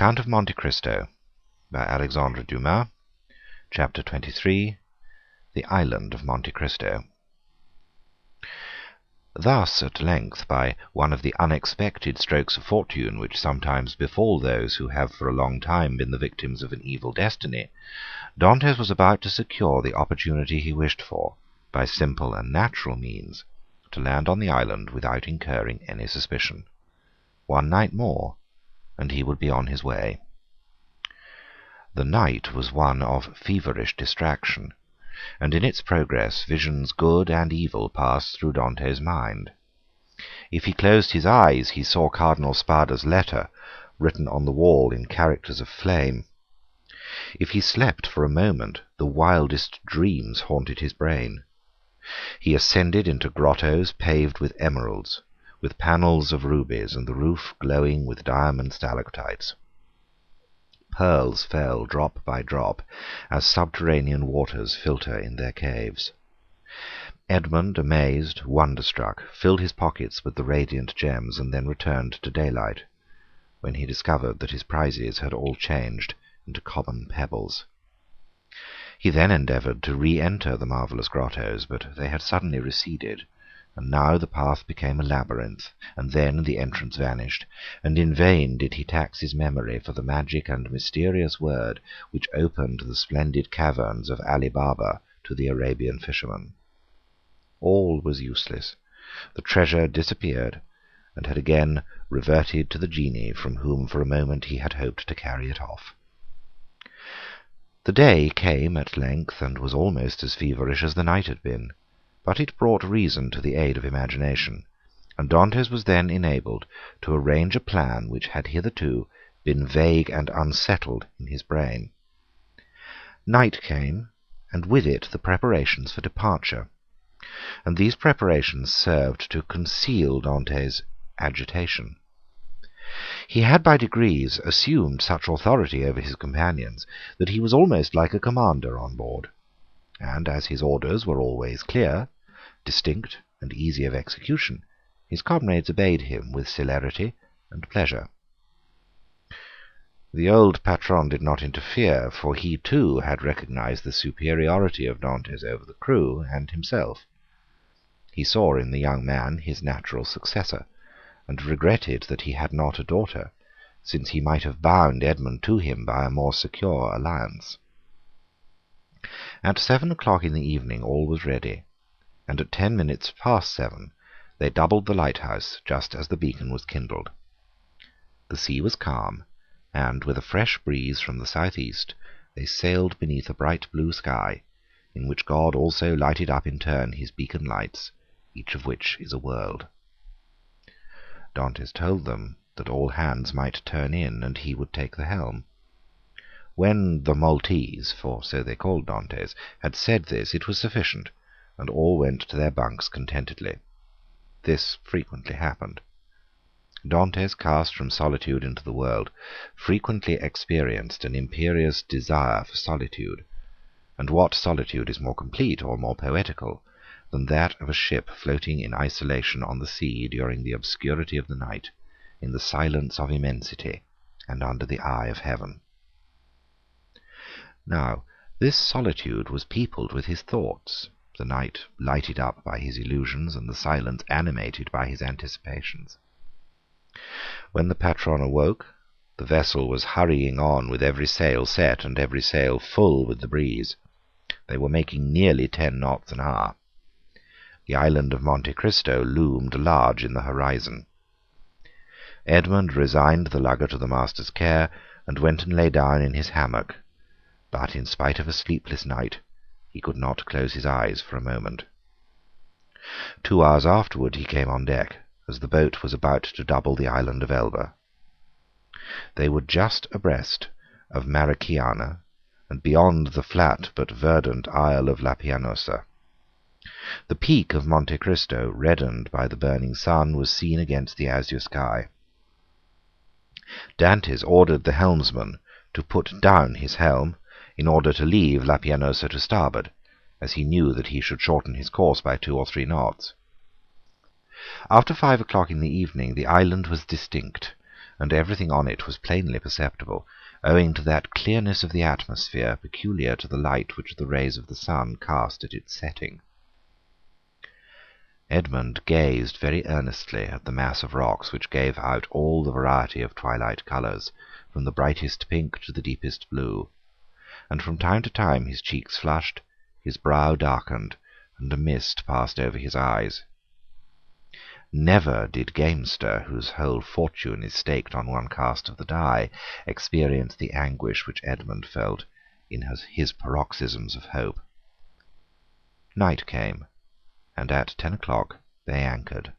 Count of Monte Cristo by Alexandre Dumas. Chapter 23. The Island of Monte Cristo. Thus, at length, by one of the unexpected strokes of fortune which sometimes befall those who have for a long time been the victims of an evil destiny, Dantes was about to secure the opportunity he wished for, by simple and natural means, to land on the island without incurring any suspicion. One night more, and he would be on his way. The night was one of feverish distraction, and in its progress visions good and evil passed through Dante's mind. If he closed his eyes, he saw Cardinal Spada's letter written on the wall in characters of flame. If he slept for a moment, the wildest dreams haunted his brain. He ascended into grottos paved with emeralds, with panels of rubies, and the roof glowing with diamond stalactites. Pearls fell drop by drop, as subterranean waters filter in their caves. Edmund, amazed, wonderstruck, filled his pockets with the radiant gems, and then returned to daylight, when he discovered that his prizes had all changed into common pebbles. He then endeavoured to re-enter the marvellous grottos, but they had suddenly receded, and now the path became a labyrinth, and then the entrance vanished, and in vain did he tax his memory for the magic and mysterious word which opened the splendid caverns of Ali Baba to the Arabian fisherman. All was useless. The treasure disappeared, and had again reverted to the genie from whom for a moment he had hoped to carry it off. The day came at length, and was almost as feverish as the night had been, but it brought reason to the aid of imagination, and Dantes was then enabled to arrange a plan which had hitherto been vague and unsettled in his brain. Night came, and with it the preparations for departure, and these preparations served to conceal Dantes' agitation. He had by degrees assumed such authority over his companions that he was almost like a commander on board, and as his orders were always clear, distinct, and easy of execution, his comrades obeyed him with celerity and pleasure. The old patron did not interfere, for he too had recognized the superiority of Dantes over the crew and himself. He saw in the young man his natural successor, and regretted that he had not a daughter, since he might have bound Edmund to him by a more secure alliance. At 7 o'clock in the evening all was ready, and at 10 minutes past 7 they doubled the lighthouse just as the beacon was kindled. The sea was calm, and with a fresh breeze from the south-east they sailed beneath a bright blue sky, in which God also lighted up in turn his beacon lights, each of which is a world. Dantes told them that all hands might turn in, and he would take the helm. When the Maltese, for so they called Dantes, had said this, it was sufficient, and all went to their bunks contentedly. This frequently happened. Dantes, cast from solitude into the world, frequently experienced an imperious desire for solitude, and what solitude is more complete or more poetical than that of a ship floating in isolation on the sea during the obscurity of the night, in the silence of immensity, and under the eye of heaven? Now, this solitude was peopled with his thoughts, the night lighted up by his illusions, and the silence animated by his anticipations. When the patron awoke, the vessel was hurrying on with every sail set and every sail full with the breeze. They were making nearly 10 knots an hour. The island of Monte Cristo loomed large in the horizon. Edmund resigned the lugger to the master's care, and went and lay down in his hammock, but in spite of a sleepless night he could not close his eyes for a moment. 2 hours afterward he came on deck, as the boat was about to double the island of Elba. They were just abreast of Marichiana, and beyond the flat but verdant isle of La Pianosa. The peak of Monte Cristo, reddened by the burning sun, was seen against the azure sky. Dantes ordered the helmsman to put down his helm, in order to leave La Pianosa to starboard, as he knew that he should shorten his course by 2 or 3 knots. After 5 o'clock in the evening the island was distinct, and everything on it was plainly perceptible, owing to that clearness of the atmosphere peculiar to the light which the rays of the sun cast at its setting. Edmund gazed very earnestly at the mass of rocks which gave out all the variety of twilight colours, from the brightest pink to the deepest blue, and from time to time his cheeks flushed, his brow darkened, and a mist passed over his eyes. Never did gamester, whose whole fortune is staked on one cast of the die, experience the anguish which Edmund felt in his paroxysms of hope. Night came, and at 10 o'clock they anchored.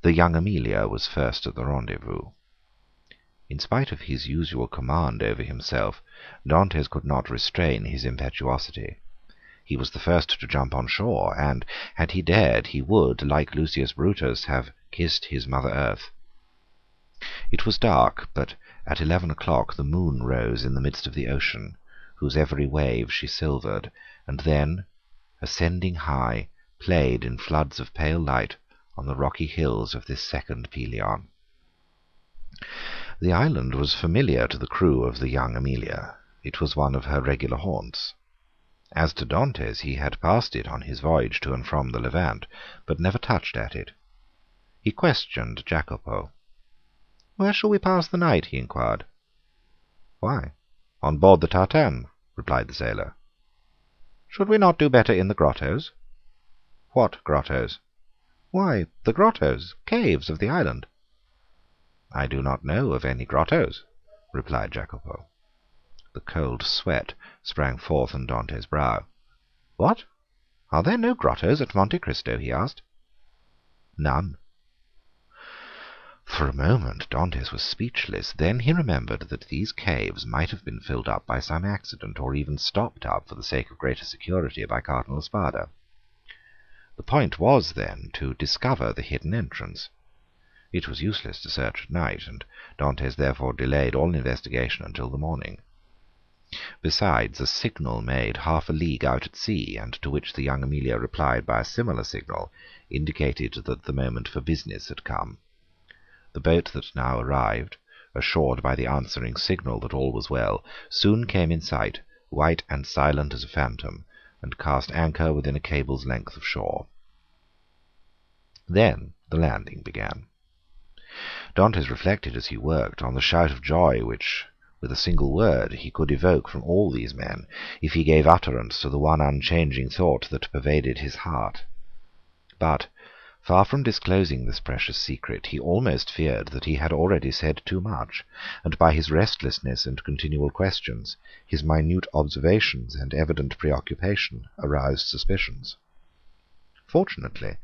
The young Amelia was first at the rendezvous. In spite of his usual command over himself, Dantes could not restrain his impetuosity. He was the first to jump on shore, and, had he dared, he would, like Lucius Brutus, have kissed his Mother Earth. It was dark, but at 11 o'clock the moon rose in the midst of the ocean, whose every wave she silvered, and then, ascending high, played in floods of pale light on the rocky hills of this second Pelion. The island was familiar to the crew of the young Amelia. It was one of her regular haunts. As to Dantes, he had passed it on his voyage to and from the Levant, but never touched at it. He questioned Jacopo. "Where shall we pass the night?" he inquired. "Why, on board the tartan," replied the sailor. "Should we not do better in the grottos?" "What grottos?" "Why, the grottos, caves of the island." "I do not know of any grottos," replied Jacopo. The cold sweat sprang forth on Dante's brow. "What? Are there no grottos at Monte Cristo?" he asked. "None." For a moment Dantes was speechless. Then he remembered that these caves might have been filled up by some accident, or even stopped up for the sake of greater security by Cardinal Spada. The point was, then, to discover the hidden entrance. It was useless to search at night, and Dantes therefore delayed all investigation until the morning. Besides, a signal made half a league out at sea, and to which the young Amelia replied by a similar signal, indicated that the moment for business had come. The boat that now arrived, assured by the answering signal that all was well, soon came in sight, white and silent as a phantom, and cast anchor within a cable's length of shore. Then the landing began. Dantes reflected as he worked on the shout of joy which, with a single word, he could evoke from all these men, if he gave utterance to the one unchanging thought that pervaded his heart. But, far from disclosing this precious secret, he almost feared that he had already said too much, and by his restlessness and continual questions, his minute observations and evident preoccupation, aroused suspicions. Fortunately,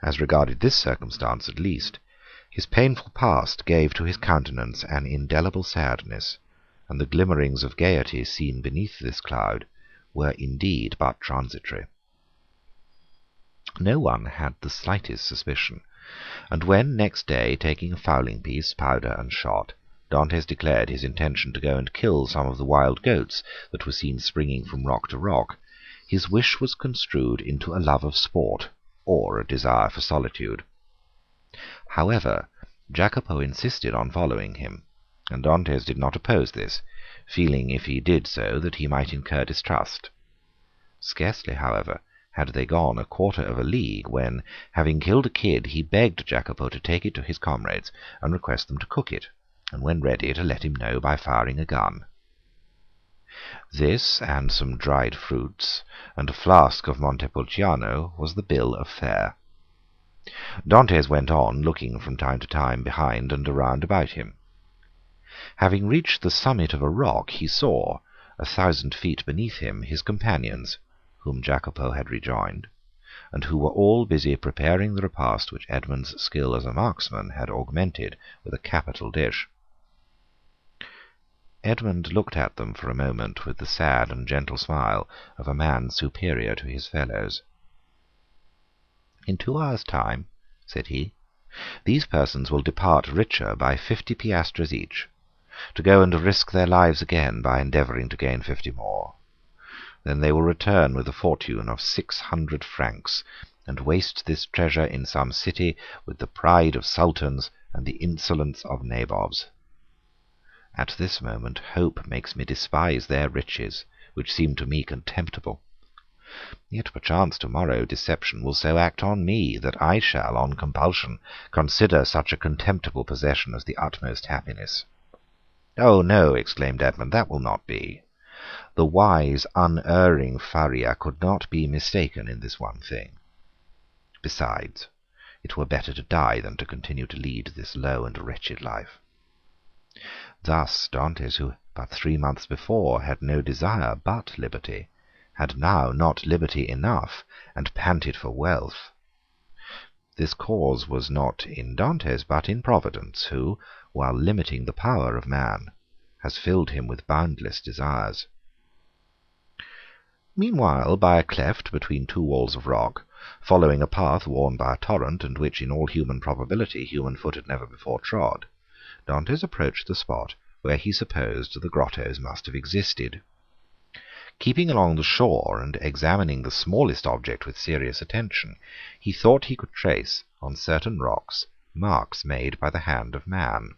as regarded this circumstance at least, his painful past gave to his countenance an indelible sadness, and the glimmerings of gaiety seen beneath this cloud were indeed but transitory. No one had the slightest suspicion, and when next day, taking a fowling-piece, powder, and shot, Dantes declared his intention to go and kill some of the wild goats that were seen springing from rock to rock, his wish was construed into a love of sport or a desire for solitude. However, Jacopo insisted on following him, and Dantes did not oppose this, feeling, if he did so, that he might incur distrust. Scarcely, however, had they gone a quarter of a league, when, having killed a kid, he begged Jacopo to take it to his comrades and request them to cook it, and when ready to let him know by firing a gun. This, and some dried fruits, and a flask of Montepulciano, was the bill of fare. Dantes went on, looking from time to time behind and around about him. Having reached the summit of a rock, he saw, 1,000 feet beneath him, his companions, whom Jacopo had rejoined, and who were all busy preparing the repast which Edmund's skill as a marksman had augmented with a capital dish. Edmund looked at them for a moment with the sad and gentle smile of a man superior to his fellows. "In 2 hours' time," said he, "these persons will depart richer by 50 piastres each, to go and risk their lives again by endeavouring to gain 50 more. Then they will return with a fortune of 600 francs, and waste this treasure in some city with the pride of sultans and the insolence of nabobs. At this moment hope makes me despise their riches, which seem to me contemptible. Yet perchance tomorrow deception will so act on me that I shall, on compulsion, consider such a contemptible possession as the utmost happiness." "Oh no," exclaimed Edmund, "that will not be. The wise, unerring Faria could not be mistaken in this one thing. Besides, it were better to die than to continue to lead this low and wretched life." Thus Dantes, who but 3 months before had no desire but liberty, had now not liberty enough, and panted for wealth. This cause was not in Dantes, but in Providence, who, while limiting the power of man, has filled him with boundless desires. Meanwhile, by a cleft between 2 walls of rock, following a path worn by a torrent, and which, in all human probability, human foot had never before trod, Dantes approached the spot where he supposed the grottos must have existed. Keeping along the shore, and examining the smallest object with serious attention, he thought he could trace, on certain rocks, marks made by the hand of man.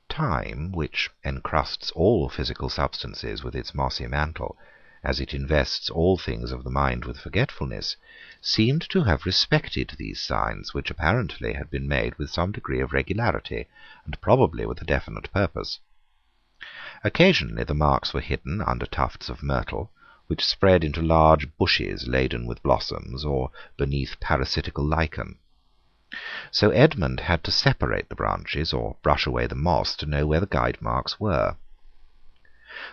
Time, which encrusts all physical substances with its mossy mantle, as it invests all things of the mind with forgetfulness, seemed to have respected these signs, which apparently had been made with some degree of regularity, and probably with a definite purpose. Occasionally the marks were hidden under tufts of myrtle, which spread into large bushes laden with blossoms, or beneath parasitical lichen. So Edmund had to separate the branches, or brush away the moss, to know where the guide marks were.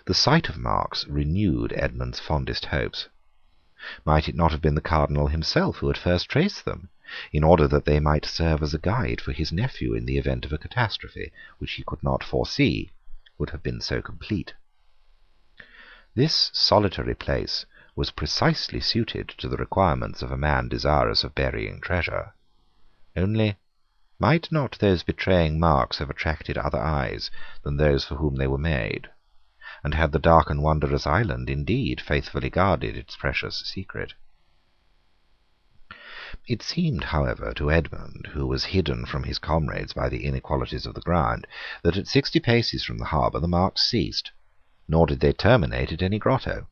The sight of marks renewed Edmund's fondest hopes. Might it not have been the Cardinal himself who had first traced them, in order that they might serve as a guide for his nephew in the event of a catastrophe which he could not foresee, would have been so complete? This solitary place was precisely suited to the requirements of a man desirous of burying treasure. Only, might not those betraying marks have attracted other eyes than those for whom they were made? And had the dark and wondrous island indeed faithfully guarded its precious secret? It seemed, however, to Edmund, who was hidden from his comrades by the inequalities of the ground, that at 60 paces from the harbour the marks ceased, nor did they terminate at any grotto.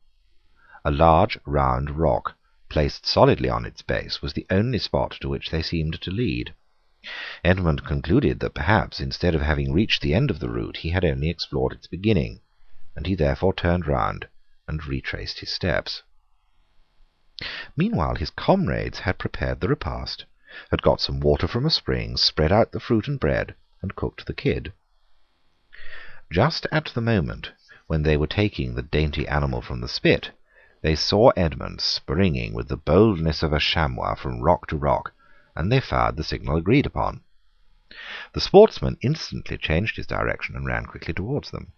A large round rock, placed solidly on its base, was the only spot to which they seemed to lead. Edmund concluded that perhaps, instead of having reached the end of the route, he had only explored its beginning, and he therefore turned round and retraced his steps. Meanwhile his comrades had prepared the repast, had got some water from a spring, spread out the fruit and bread, and cooked the kid. Just at the moment when they were taking the dainty animal from the spit, they saw Edmund springing with the boldness of a chamois from rock to rock, and they fired the signal agreed upon. The sportsman instantly changed his direction and ran quickly towards them.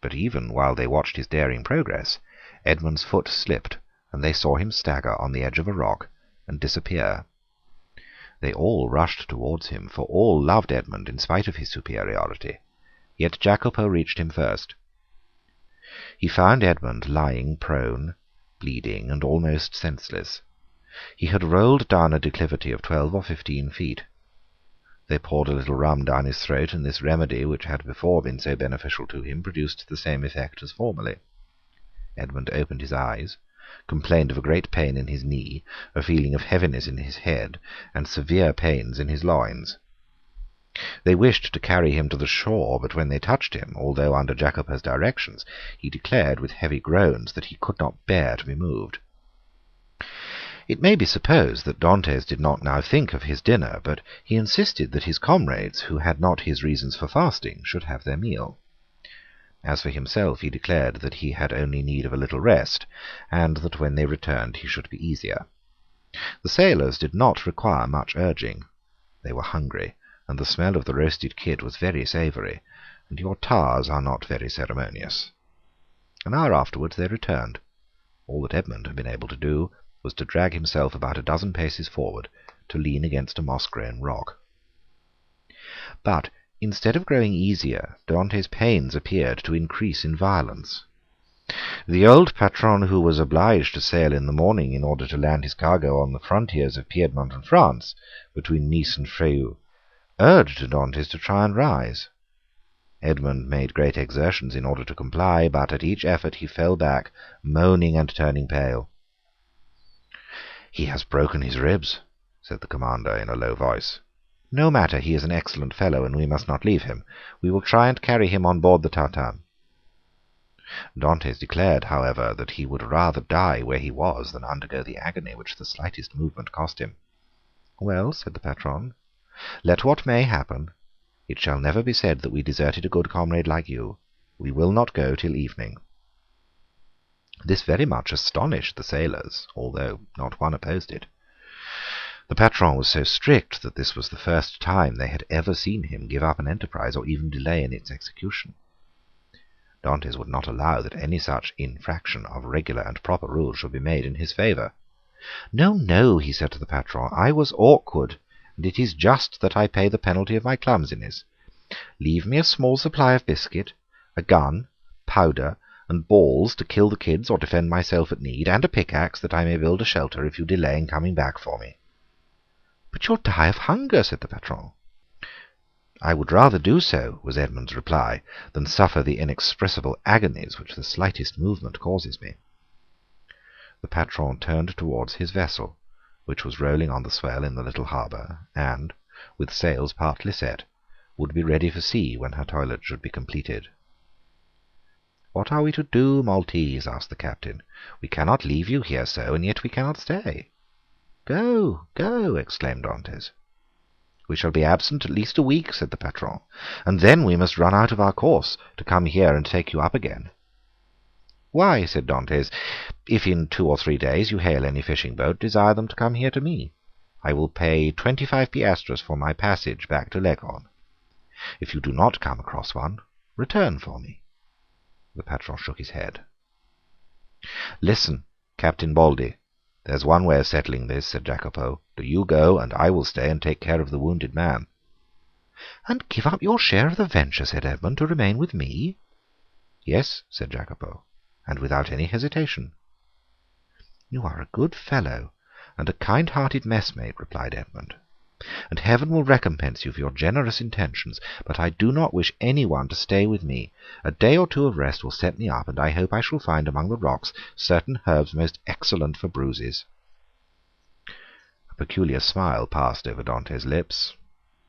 But even while they watched his daring progress, Edmund's foot slipped, and they saw him stagger on the edge of a rock and disappear. They all rushed towards him, for all loved Edmund in spite of his superiority. Yet Jacopo reached him first. He found Edmund lying prone, bleeding, and almost senseless. He had rolled down a declivity of 12 or 15 feet. They poured a little rum down his throat, and this remedy, which had before been so beneficial to him, produced the same effect as formerly. Edmund opened his eyes, complained of a great pain in his knee, a feeling of heaviness in his head, and severe pains in his loins. They wished to carry him to the shore, but when they touched him, although under Jacopo's directions, he declared with heavy groans that he could not bear to be moved. It may be supposed that Dantes did not now think of his dinner, but he insisted that his comrades, who had not his reasons for fasting, should have their meal. As for himself, he declared that he had only need of a little rest, and that when they returned he should be easier. The sailors did not require much urging. They were hungry, and the smell of the roasted kid was very savoury, and your tars are not very ceremonious. An hour afterwards they returned. All that Edmund had been able to do was to drag himself about a dozen paces forward, to lean against a moss-grown rock. But instead of growing easier, Dante's pains appeared to increase in violence. The old patron, who was obliged to sail in the morning in order to land his cargo on the frontiers of Piedmont and France, between Nice and Freou, urged Dantes to try and rise. Edmund made great exertions in order to comply, but at each effort he fell back, moaning and turning pale. "He has broken his ribs," said the commander in a low voice. "No matter, he is an excellent fellow, and we must not leave him. We will try and carry him on board the tartan." Dantes declared, however, that he would rather die where he was than undergo the agony which the slightest movement cost him. "Well," said the patron, "let what may happen, it shall never be said that we deserted a good comrade like you. We will not go till evening." This very much astonished the sailors, although not one opposed it. The patron was so strict that this was the first time they had ever seen him give up an enterprise or even delay in its execution. Dantes would not allow that any such infraction of regular and proper rules should be made in his favour. "No, no," he said to the patron, "I was awkward, and it is just that I pay the penalty of my clumsiness. Leave me a small supply of biscuit, a gun, powder, and balls to kill the kids or defend myself at need, and a pickaxe that I may build a shelter if you delay in coming back for me." "But you'll die of hunger," said the patron. "I would rather do so," was Edmund's reply, "than suffer the inexpressible agonies which the slightest movement causes me." The patron turned towards his vessel, which was rolling on the swell in the little harbour, and, with sails partly set, would be ready for sea when her toilet should be completed. "What are we to do, Maltese?" asked the captain. "We cannot leave you here so, and yet we cannot stay." "Go, go!" exclaimed Dantes. "We shall be absent at least a week," said the patron, "and then we must run out of our course to come here and take you up again." "Why," said Dantes, "if in 2 or 3 days you hail any fishing boat, desire them to come here to me. I will pay 25 piastres for my passage back to Leghorn. If you do not come across one, return for me." The patron shook his head. "Listen, Captain Baldy. There's one way of settling this," said Jacopo. "Do you go, and I will stay and take care of the wounded man." "And give up your share of the venture," said Edmund, "to remain with me?" "Yes," said Jacopo, "and without any hesitation." "You are a good fellow, and a kind-hearted messmate," replied Edmund, "and heaven will recompense you for your generous intentions. But I do not wish any one to stay with me. A day or 2 of rest will set me up, and I hope I shall find among the rocks certain herbs most excellent for bruises." A peculiar smile passed over Dante's lips.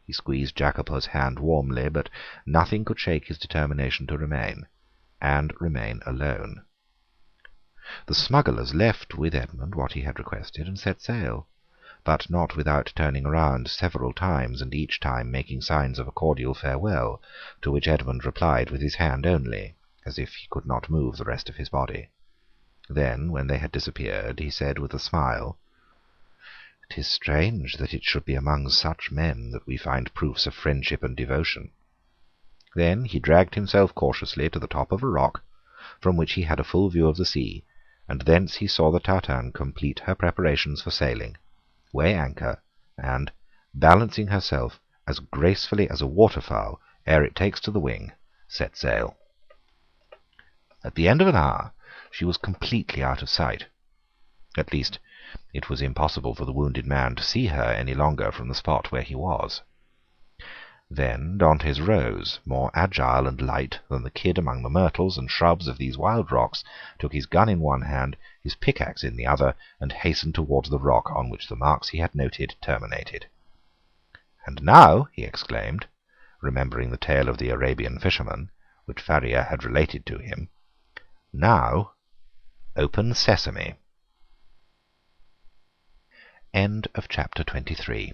He squeezed Jacopo's hand warmly, but nothing could shake his determination to remain, and remain alone. The smugglers left with Edmund what he had requested, and set sail, but not without turning round several times, and each time making signs of a cordial farewell, to which Edmund replied with his hand only, as if he could not move the rest of his body. Then, when they had disappeared, he said with a smile, "'Tis strange that it should be among such men that we find proofs of friendship and devotion." Then he dragged himself cautiously to the top of a rock, from which he had a full view of the sea, and thence he saw the tartan complete her preparations for sailing, weigh anchor, and, balancing herself as gracefully as a waterfowl ere it takes to the wing, set sail. At the end of an hour she was completely out of sight. At least, it was impossible for the wounded man to see her any longer from the spot where he was. Then Dantes rose, more agile and light than the kid among the myrtles and shrubs of these wild rocks, took his gun in one hand, his pickaxe in the other, and hastened towards the rock on which the marks he had noted terminated. "And now," he exclaimed, remembering the tale of the Arabian fisherman, which Faria had related to him, "now, open sesame." End of chapter 23.